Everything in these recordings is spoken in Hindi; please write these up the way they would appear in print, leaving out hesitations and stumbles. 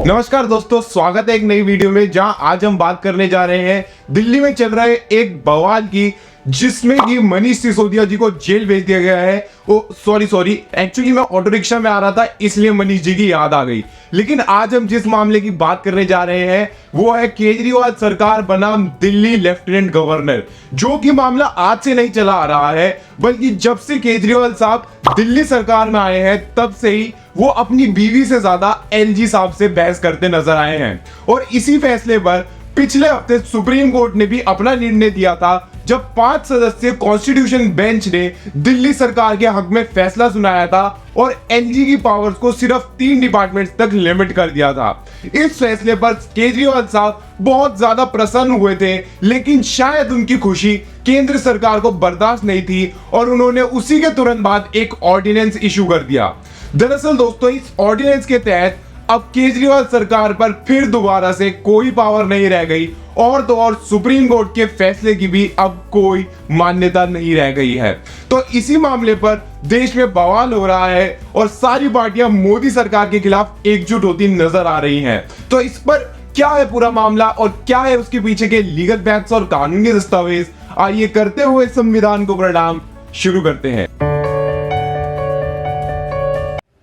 नमस्कार दोस्तों, स्वागत है एक नई वीडियो में जहां आज हम बात करने जा रहे हैं दिल्ली में चल रहे एक बवाल की, जिसमें कि मनीष सिसोदिया जी को जेल भेज दिया गया है। सॉरी एक्चुअली मैं ऑटो रिक्शा में आ रहा था इसलिए मनीष जी की याद आ गई। लेकिन आज हम जिस मामले की बात करने जा रहे हैं वो है केजरीवाल सरकार बनाम दिल्ली लेफ्टिनेंट गवर्नर, जो कि मामला आज से नहीं चला आ रहा है बल्कि जब से केजरीवाल साहब दिल्ली सरकार में आए हैं तब से ही वो अपनी बीवी से ज्यादा एलजी साहब से बहस करते नजर आए हैं। और इसी फैसले पर पिछले हफ्ते सुप्रीम कोर्ट ने भी अपना निर्णय दिया था, जब 5 सदस्यीय कॉन्स्टिट्यूशन बेंच ने दिल्ली सरकार के हक में फैसला सुनाया था और एलजी की पावर्स को सिर्फ 3 डिपार्टमेंट्स तक लिमिट कर दिया था। इस फैसले पर केजरीवाल साहब बहुत ज्यादा प्रसन्न हुए थे, लेकिन शायद उनकी खुशी केंद्र सरकार को बर्दाश्त नहीं थी और उन्होंने उसी के तुरंत बाद एक ऑर्डिनेंस इशू कर दिया। दरअसल दोस्तों, इस ऑर्डिनेंस के तहत अब केजरीवाल सरकार पर फिर दोबारा से कोई पावर नहीं रह गई और तो और सुप्रीम कोर्ट के फैसले की भी अब कोई मान्यता नहीं रह गई है। तो इसी मामले पर देश में बवाल हो रहा है और सारी पार्टियां मोदी सरकार के खिलाफ एकजुट होती नजर आ रही हैं। तो इस पर क्या है पूरा मामला और क्या है उसके पीछे के लीगल फैक्ट्स और कानूनी दस्तावेज, आइए करते हुए संविधान को प्रणाम शुरू करते हैं।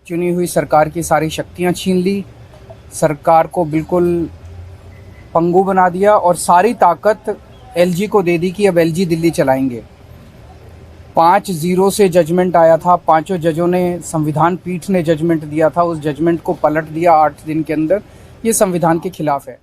चुनी हुई सरकार की सारी शक्तियां छीन ली, सरकार को बिल्कुल पंगु बना दिया और सारी ताकत एलजी को दे दी कि अब एलजी दिल्ली चलाएंगे। 5-0 से जजमेंट आया था, पांचों जजों ने, संविधान पीठ ने जजमेंट दिया था, उस जजमेंट को पलट दिया 8 दिन के अंदर। ये संविधान के खिलाफ है।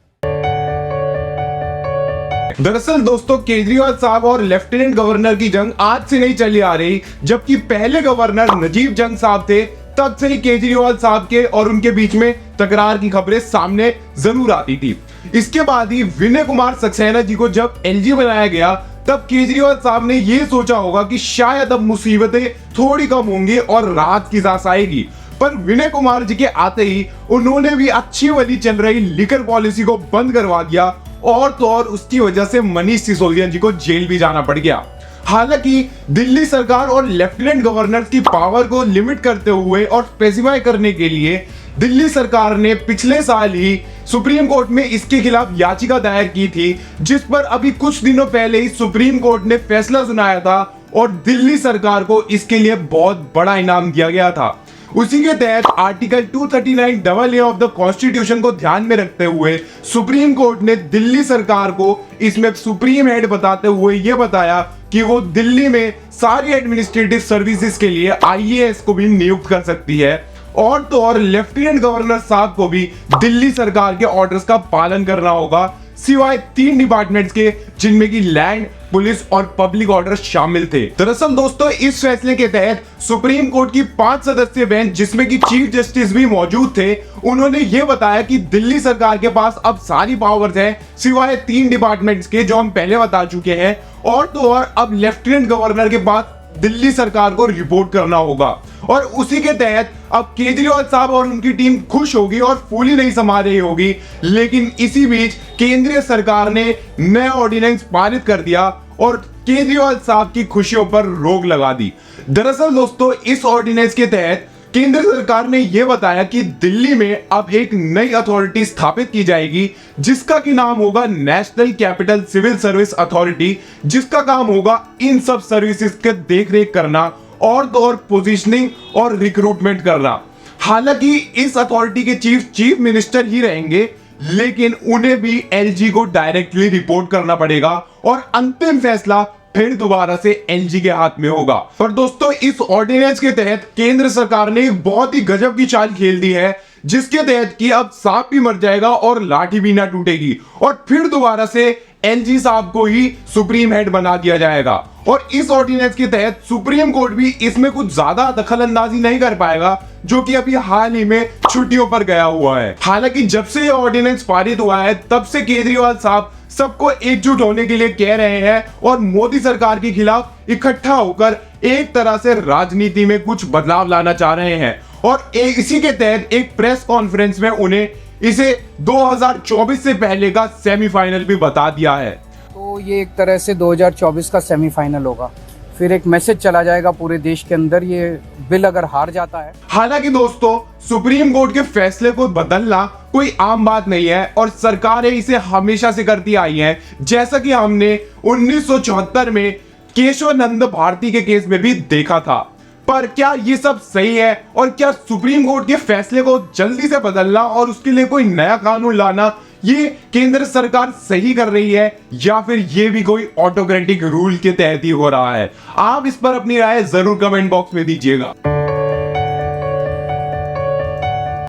दरअसल दोस्तों, केजरीवाल साहब और लेफ्टिनेंट गवर्नर की जंग आज से नहीं चली आ रही, जबकि पहले गवर्नर नजीब जंग साहब थे तब से ही केजरीवाल साहब के और उनके बीच में तकरार की खबरें सामने जरूर आती थी। इसके बाद ही विनय कुमार सक्सेना जी को जब एलजी बनाया गया तब केजरीवाल साहब ने यह सोचा होगा कि शायद अब मुसीबतें थोड़ी कम होंगी और राहत की सांस आएगी, पर विनय कुमार जी के आते ही उन्होंने भी अच्छी वाली चल रही लिकर पॉलिसी को बंद करवा दिया और तो और उसकी वजह से मनीष सिसोदिया जी को जेल भी जाना पड़ गया। हालांकि दिल्ली सरकार और लेफ्टिनेंट गवर्नर की पावर को लिमिट करते हुए और स्पेसिफाई करने के लिए दिल्ली सरकार ने पिछले साल ही सुप्रीम कोर्ट में इसके खिलाफ याचिका दायर की थी, जिस पर अभी कुछ दिनों पहले ही सुप्रीम कोर्ट ने फैसला सुनाया था और दिल्ली सरकार को इसके लिए बहुत बड़ा इनाम दिया गया था। उसी के तहत article 239AA of the constitution को ध्यान में रखते हुए सुप्रीम कोर्ट ने दिल्ली सरकार को इसमें सुप्रीम हेड बताते हुए यह बताया कि वो दिल्ली में सारी एडमिनिस्ट्रेटिव सर्विसेज के लिए आईएएस को भी नियुक्त कर सकती है और तो और लेफ्टिनेंट गवर्नर साहब को भी दिल्ली सरकार के ऑर्डर्स का पालन करना होगा, सिवाय 3 डिपार्टमेंट्स के, जिनमें की लैंड, पुलिस और पब्लिक ऑर्डर शामिल थे। दरअसल दोस्तों, इस फैसले के तहत सुप्रीम कोर्ट की 5 सदस्यीय बेंच, जिसमें कि चीफ जस्टिस भी मौजूद थे, उन्होंने ये बताया कि दिल्ली सरकार के पास अब सारी पावर्स हैं सिवाय 3 डिपार्टमेंट्स के, जो हम पहले बता चुके हैं, और तो और अब लेफ्टिनेंट गवर्नर के पास दिल्ली सरकार को रिपोर्ट करना होगा। और उसी के तहत अब केजरीवाल साहब और उनकी टीम खुश होगी और फूली नहीं समा रही होगी, लेकिन इसी बीच केंद्रीय सरकार ने नया ऑर्डिनेंस पारित कर दिया और केजरीवाल साहब की खुशियों पर रोक लगा दी। दरअसल दोस्तों, इस ऑर्डिनेंस के तहत केंद्र सरकार ने यह बताया कि दिल्ली में अब एक नई अथॉरिटी स्थापित की जाएगी, जिसका की नाम होगा national capital civil service authority, जिसका काम होगा इन सब सर्विसेज के देखरेख करना और तो और पोजीशनिंग और रिक्रूटमेंट करना। हालांकि इस अथॉरिटी के चीफ मिनिस्टर ही रहेंगे, लेकिन उन्हें भी एलजी को डायरेक्टली रिपोर्ट करना पड़ेगा और अंतिम फैसला फिर दोबारा से एलजी के हाथ में होगा। पर दोस्तों, इस ऑर्डिनेंस के तहत केंद्र सरकार ने एक बहुत ही गजब की चाल खेल दी है, जिसके तहत कि अब सांप भी मर जाएगा और लाठी भी ना टूटेगी और फिर दोबारा से एलजी साहब को ही सुप्रीम हेड बना दिया जाएगा। और इस ऑर्डिनेंस के तहत सुप्रीम कोर्ट भी इसमें कुछ ज्यादा दखल अंदाजी नहीं कर पाएगा, जो कि अभी हाल ही में छुट्टियों पर गया हुआ है। हालांकि जब से यह ऑर्डिनेंस पारित हुआ है तब से केजरीवाल साहब सबको एकजुट होने के लिए कह रहे हैं और मोदी सरकार के खिलाफ इकट्ठा होकर एक तरह से राजनीति में कुछ बदलाव लाना चाह रहे हैं। और इसी के तहत एक प्रेस कॉन्फ्रेंस में उन्हें इसे 2024 से पहले का सेमीफाइनल भी बता दिया है। तो ये एक तरह से 2024 का सेमीफाइनल होगा। फिर एक मैसेज चला जाएगा पूरे देश के अंदर, ये बिल अगर हार जाता है। हालांकि दोस्तों, सुप्रीम कोर्ट के फैसले को बदलना कोई आम बात नहीं है और सरकारें इसे हमेशा से करती आई हैं, जैसा कि हमने 1974 में केशवानंद भारती के केस में भी देखा था। पर क्या ये सब सही है और क्या सुप्रीम कोर्ट के फैसले को जल्दी से बदलना और उसके लिए कोई नया कानून लाना ये केंद्र सरकार सही कर रही है या फिर ये भी कोई ऑटोक्रेटिक रूल के तहत ही हो रहा है? आप इस पर अपनी राय जरूर कमेंट बॉक्स में दीजिएगा।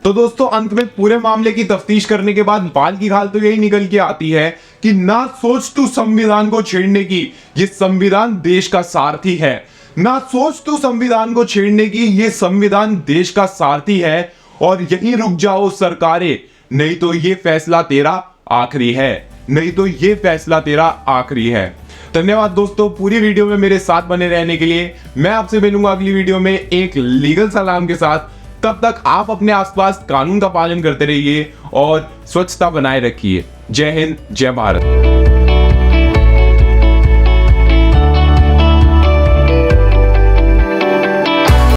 तो दोस्तों, अंत में पूरे मामले की तफ्तीश करने के बाद बाल की खाल तो यही निकल के आती है कि ना सोच तू संविधान को छेड़ने की, ये संविधान देश का सारथी है। ना सोच तू संविधान को छेड़ने की, ये संविधान देश का सारथी है। और यहीं रुक जाओ सरकारें, नहीं तो ये फैसला तेरा आखिरी है, नहीं तो ये फैसला तेरा आखिरी है। धन्यवाद दोस्तों पूरी वीडियो में मेरे साथ बने रहने के लिए। मैं आपसे मिलूंगा अगली वीडियो में एक लीगल सलाम के साथ। तब तक आप अपने आसपास कानून का पालन करते रहिए और स्वच्छता बनाए रखिए। जय हिंद, जय भारत।